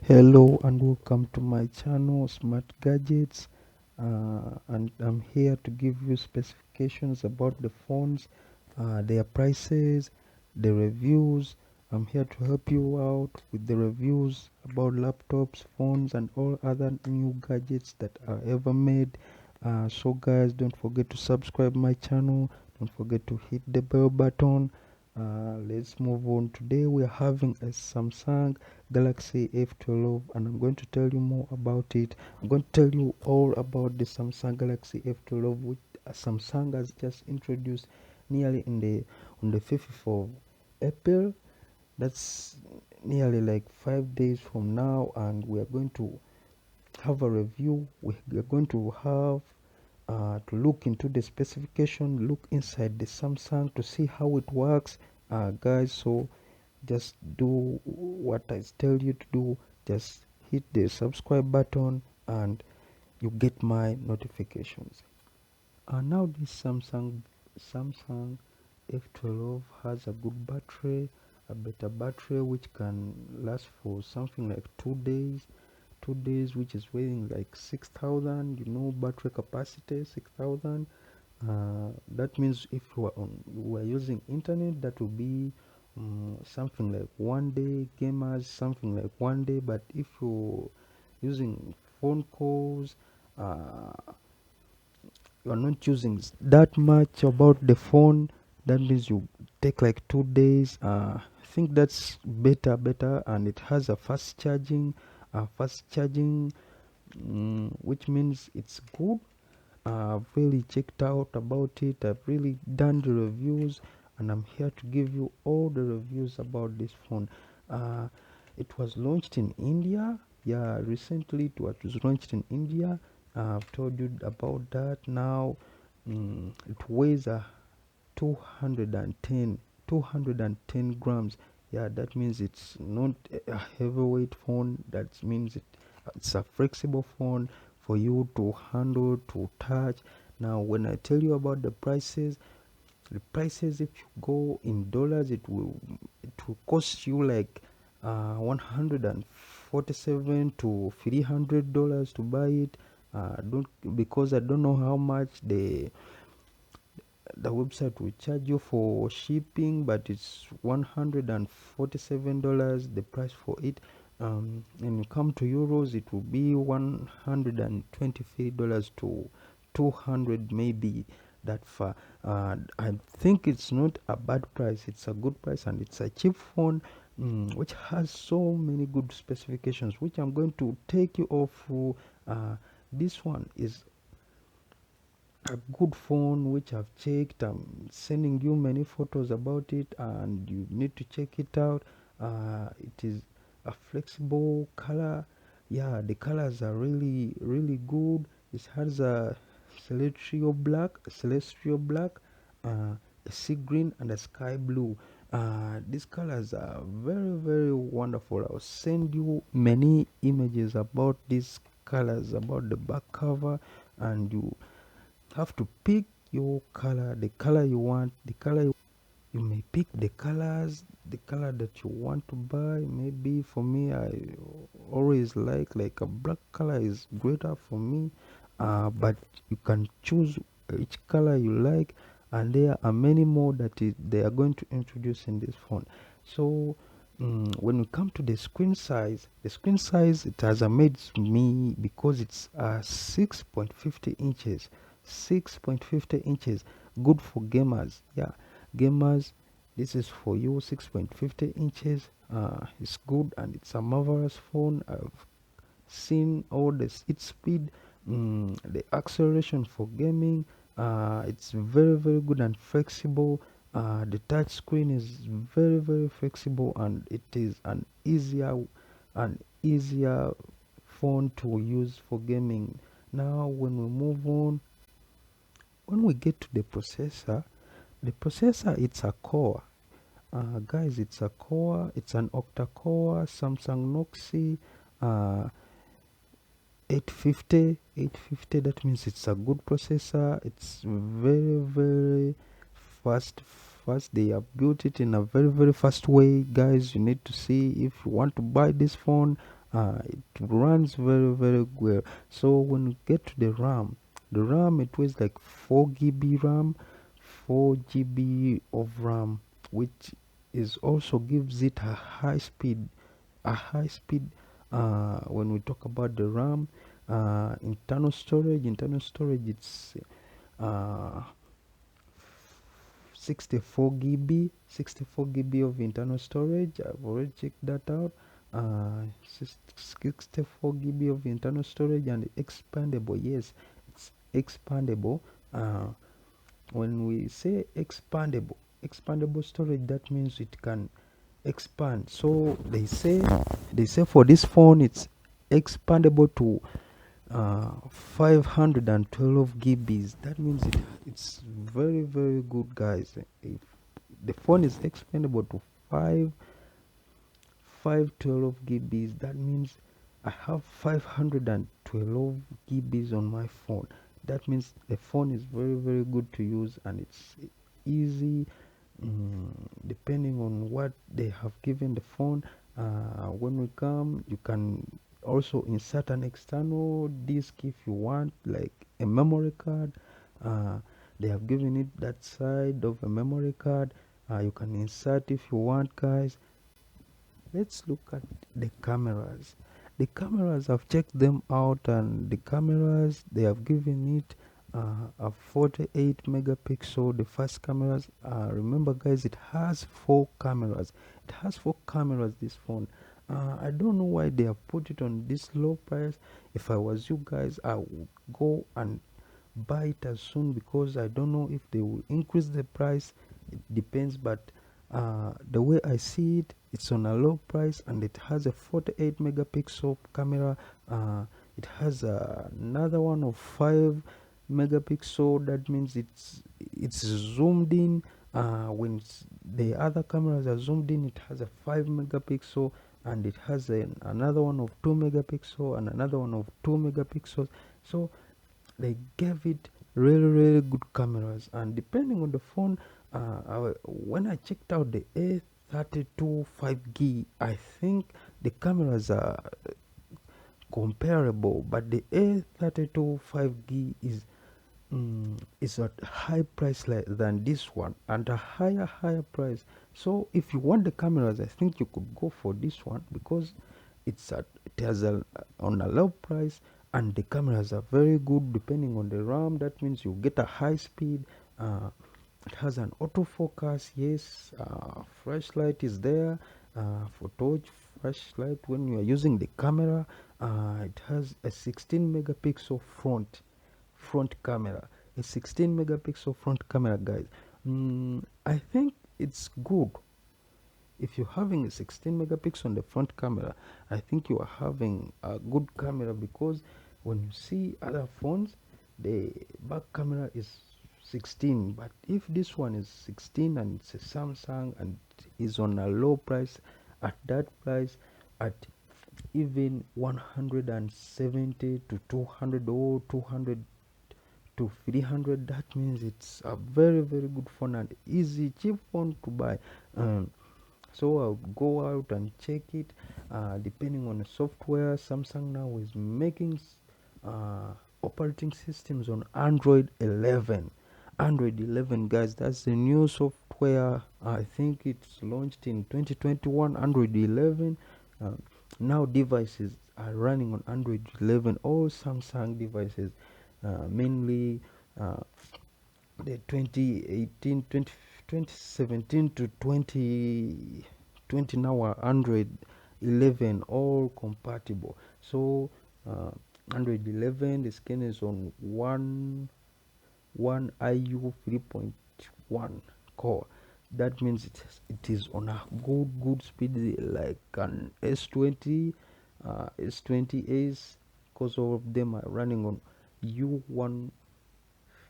Hello and welcome to my channel Smart Gadgets, and I'm here to give you specifications about the phones, their prices, the reviews. I'm here to help you out with the reviews about laptops, phones, and all other new gadgets that are ever made. So guys, don't forget to subscribe my channel. Don't forget to hit the bell button. Let's move on. Today we are having a Samsung Galaxy F12, and I'm going to tell you more about it. I'm going to tell you all about the Samsung Galaxy F12, which Samsung has just introduced nearly in the on the 5th of April. That's nearly like 5 days from now, and we are going to have a review. We are going to have to look into the specification, look inside the Samsung to see how it works, guys. So just do what I tell you to do. Just hit the subscribe button and you get my notifications. Now this Samsung F12 has a good battery, a better battery which can last for something like 2 days. 2 days, which is weighing like 6,000. Battery capacity 6,000. That means if you are using internet, that will be something like 1 day. Gamers, something like 1 day. But if you're using phone calls, uh, you're not using that much about the phone, that means you take like 2 days. I think that's better, and it has a fast charging, which means it's good. I've really checked out about it. I've really done the reviews, and I'm here to give you all the reviews about this phone. Uh, it was launched in India. Yeah, recently it was launched in India. I've told you about that. Now, it weighs 210 210 grams. Yeah, that means it's not a heavyweight phone. That means it's a flexible phone for you to handle, to touch. Now when I tell you about the prices, if you go in dollars, it will cost you like 147 to $300 to buy it. Don't Because I don't know how much the website will charge you for shipping, but it's $147, the price for it. When you come to euros, it will be $123 to 200, maybe that far. I think it's not a bad price. It's a good price, and it's a cheap phone, which has so many good specifications, which I'm going to take you off through. This one is a good phone which I've checked. I'm sending you many photos about it, and you need to check it out. It is a flexible color. Yeah, the colors are really good. It has a celestial black, a sea green, and a sky blue. These colors are very wonderful. I'll send you many images about these colors, about the back cover, and you have to pick your color, the color you want, you may pick the color that you want to buy. Maybe for me, I always like a black color is greater for me. But you can choose each color you like, and there are many more that they are going to introduce in this phone. So when we come to the screen size, it has amazed me because it's 6.50 inches. 6.50 inches, good for gamers. Yeah, gamers, this is for you. 6.50 inches, it's good, and it's a marvelous phone. I've seen all its speed, the acceleration for gaming. It's very good and flexible. The touch screen is very flexible, and it is an easier phone to use for gaming. Now when we move on, when we get to the processor, it's a core. Guys, it's a core. It's an octa-core Samsung Galaxy 850. That means it's a good processor. It's very fast. They have built it in a very fast way. Guys, you need to see, if you want to buy this phone, It runs very well. So when you get to the RAM, it weighs like 4 GB RAM, 4 GB of RAM, which is also gives it a high speed. When we talk about the RAM, internal storage, it's uh, 64 GB of internal storage. I've already checked that out. 64 GB of internal storage and expandable. Yes, it's expandable. uh, when we say expandable storage, that means it can expand. So they say for this phone it's expandable to 512 GBs. That means it's very good, guys. If the phone is expandable to 512 GBs, that means I have 512 GBs on my phone. That means the phone is very good to use, and it's easy. Depending on what they have given the phone, when we come, you can also insert an external disk if you want, like a memory card. uh, they have given it that side of a memory card. You can insert if you want, guys. Let's look at the cameras. The cameras, I've checked them out, and the cameras, they have given it a 48 megapixel. The first cameras, remember guys, it has four cameras. This phone. I don't know why they have put it on this low price. If I was you guys, I would go and buy it as soon, because I don't know if they will increase the price. It depends, but the way I see it, it's on a low price, and it has a 48 megapixel camera. It has another one of 5 megapixel. That means it's zoomed in. When the other cameras are zoomed in, it has a 5 megapixel, and it has another one of 2 megapixel and another one of 2 megapixels. So they gave it really good cameras. And depending on the phone, when I checked out the A32 5G, I think the cameras are comparable, but the A32 5G is at high price than this one, and a higher price. So if you want the cameras, I think you could go for this one, because it has on a low price, and the cameras are very good. Depending on the RAM, that means you get a high speed. It has an autofocus. Yes, flashlight is there. For torch flashlight when you are using the camera. It has a 16 megapixel front camera. A 16 megapixel front camera, guys. I think it's good. If you're having a 16 megapixel on the front camera, I think you are having a good camera, because when you see other phones, the back camera is 16. But if this one is 16 and it's a Samsung and is on a low price, at that price, at even 170 to 200, or 200 to 300, that means it's a very good phone and easy cheap phone to buy. So I'll go out and check it. Depending on the software, Samsung now is making operating systems on Android 11. Android 11, guys, that's the new software. I think it's launched in 2021. Android 11. Now devices are running on Android 11. All Samsung devices, mainly the 2017 to 2020, now are Android 11, all compatible. So Android 11, the skin is on one IU 3.1 core. That means it is on a good speed, like an S20, S20s, because all of them are running on U1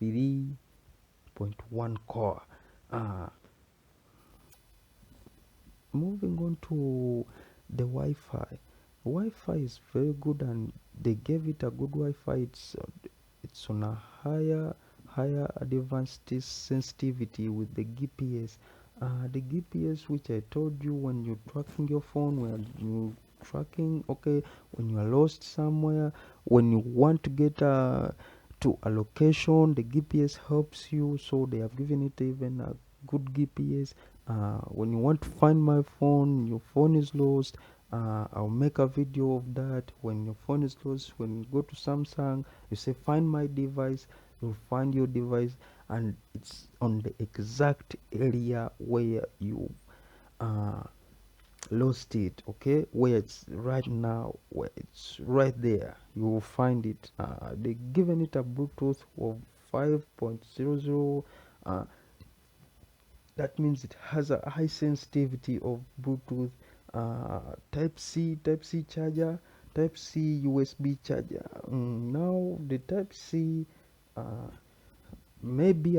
3.1 core. Moving on to the Wi-Fi. Wi-Fi is very good, and they gave it a good Wi-Fi. It's on a higher advanced sensitivity with the GPS. The GPS, which I told you, when you're tracking your phone, when you tracking. Okay, when you are lost somewhere, when you want to get to a location, the GPS helps you. So they have given it even a good GPS. When you want to find my phone, your phone is lost, I'll make a video of that. When your phone is lost, when you go to Samsung, you say find my device, you'll find your device, and it's on the exact area where you uh, lost it. Okay, where it's right now, where it's right there, you will find it. They given it a Bluetooth of 5.00. That means it has a high sensitivity of Bluetooth. Type C charger, Type C USB charger. Now the Type C, uh, maybe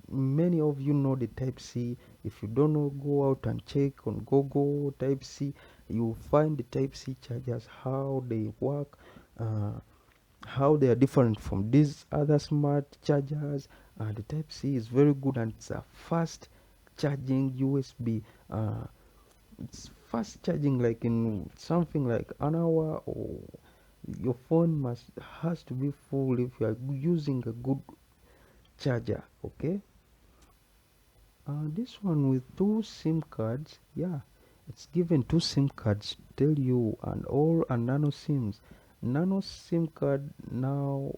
many of you know the Type C. If you don't know, go out and check on Google Type C. You find the Type C chargers, how they work, uh, how they are different from these other smart chargers. The Type C is very good, and it's a fast charging USB. It's fast charging, like in something like an hour, or your phone must has to be full if you are using a good charger. Okay, this one with two SIM cards. Yeah, it's given two SIM cards, tell you, and all are nano SIMs. Nano SIM card now,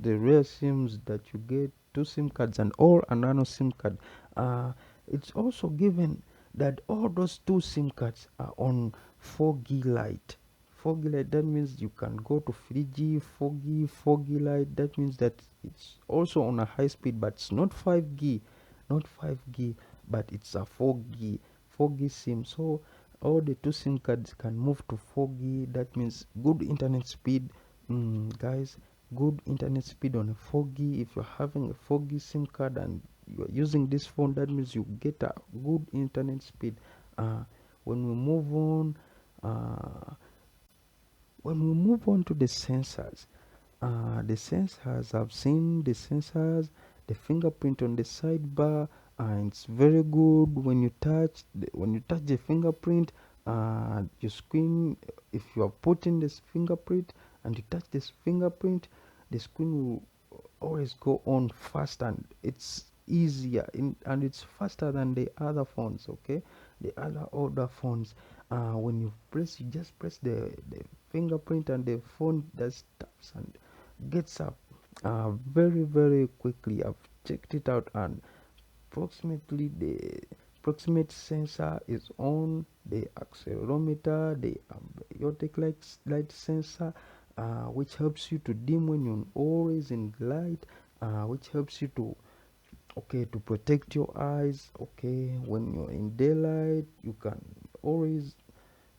the rare SIMs that you get, two SIM cards and all are nano SIM card. Uh, it's also given that all those two SIM cards are on 4G Lite. 4G Lite, that means you can go to 3G, 4G, 4G Lite. That means that it's also on a high speed, but it's not 5G, not 5G, but it's a 4G SIM. So all the two SIM cards can move to 4G. That means good internet speed, guys. Good internet speed on a 4G. If you're having a 4G SIM card and you're using this phone, that means you get a good internet speed. Uh, when we move on, uh, to the sensors, I've seen the sensors, the fingerprint on the sidebar, and it's very good. When you touch the fingerprint, your screen, if you are putting this fingerprint and you touch this fingerprint, the screen will always go on fast, and it's easier and it's faster than the other phones. Okay, the other older phones, when you just press the fingerprint, and the phone does taps and gets up very very quickly. I've checked it out, and approximately the proximate sensor is on, the accelerometer, the ambient light sensor, which helps you to dim when you're always in light, which helps you to, okay, to protect your eyes. Okay, when you're in daylight you can always,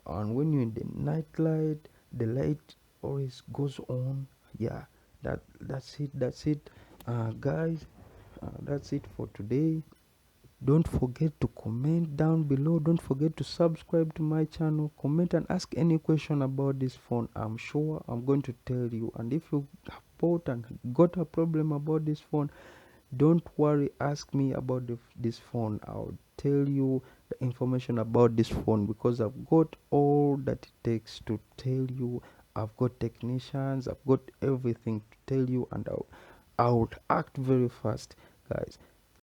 and when you're in the night light, the light always goes on. Yeah, that's it, guys. That's it for today. Don't forget to comment down below. Don't forget to subscribe to my channel. Comment and ask any question about this phone. I'm sure I'm going to tell you. And if you have bought and got a problem about this phone, don't worry, ask me about this phone. I'll tell you the information about this phone, because I've got all that it takes to tell you. I've got technicians, I've got everything to tell you, and I would act very fast, guys.